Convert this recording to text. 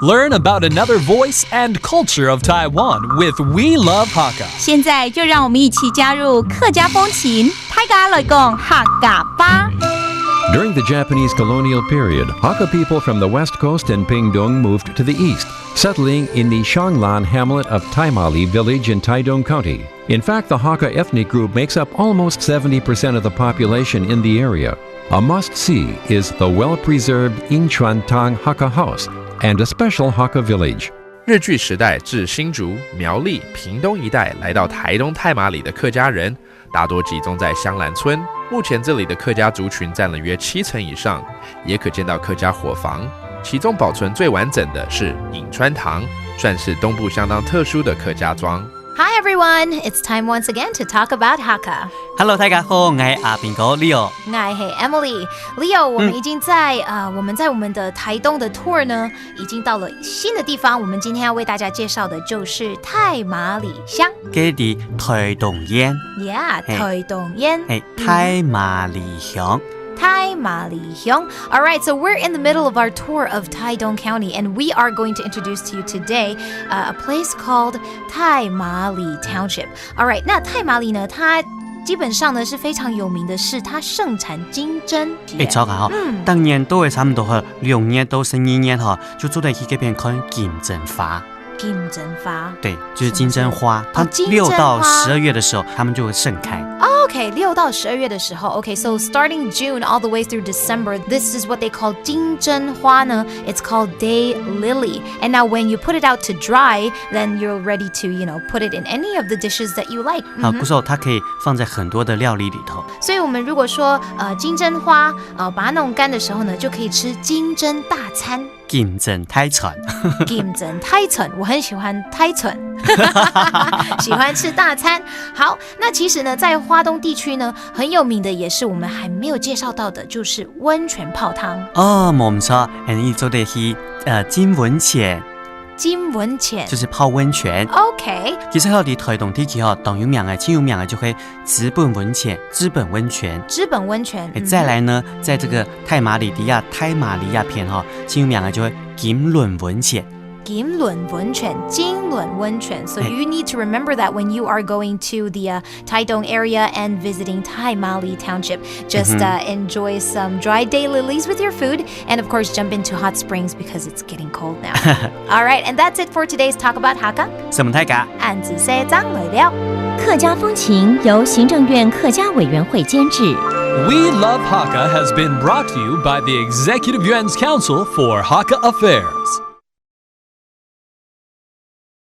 Learn about another voice and culture of Taiwan with We Love Hakka. 现在就让我们一起加入客家风情，大家来讲客家吧。During the Japanese colonial period, Hakka people from the west coast and Pingtung moved to the east, settling in the Shanglan hamlet of Taimali village in Taidong County. In fact, the Hakka ethnic group makes up almost 70% of the population in the area. A must-see is the well-preserved Inchuan Tang Hakka House and a special Hakka village. 日据时代至新竹、苗栗、屏东一带来到台东太麻里的客家人，大多集中在香兰村。目前这里的客家族群占了约70%以上，也可见到客家伙房。其中保存最完整的是隐川堂，算是东部相当特殊的客家庄。Hi everyone, it's time once again to talk about Hakka. Hello， 大家好，我是阿炳哥 Leo。我是 Emily。Leo， 我们已经在我们的台东的 tour 呢，已经到了新的地方。我们今天要为大家介绍的就是太麻里乡。佢哋台東縣。Yeah， 台東縣。太麻里鄉。太麻里鄉。All right, so we're in the middle of our tour of Taidong County, and we are going to introduce to you today a place called 太麻里 Township. All right, 那太麻里呢，它基本上呢是非常有名的是它盛产金针。糟糕當年都會差唔多係2年到12年就住在一個邊看金針花。金針花，對，就是金針花，它6到12月的時候，它們就會盛開。Okay, 6到12月的時候 Okay, so starting June all the way through December, this is what they call 金針花呢 It's called day lily. And now when you put it out to dry, then you're ready to, put it in any of the dishes that you like. 故時候它可以放在很多的料理裡頭。所以我們如果說金針花把它弄乾的時候呢，就可以吃金針大餐。金針太蠢，金針太蠢，我很喜歡太蠢，喜歡吃大餐。好，那其實呢，在花東地區呢，很有名的也是我們還沒有介紹到的，就是溫泉泡湯。冇錯，你做的是金溫泉。金溫泉就是泡溫泉。OK， 其實喺台東地區當有名嘅、最有名嘅就係知本溫泉。知本溫泉。知本溫泉。再來呢，在這個太麻里底下太麻里亞片最有名嘅就係金輪溫泉。金輪溫泉，金輪溫泉。So you need to remember that when you are going to the Taidong area and visiting Taimali Township. Just enjoy some dry day lilies with your food, and of course jump into hot springs because it's getting cold now. All right, and that's it for today's Talk About Hakka. 什麼大家？案子社長來了。客家風情由行政院客家委員會監製。We Love Hakka has been brought to you by the Executive Yuan's Council for Hakka Affairs.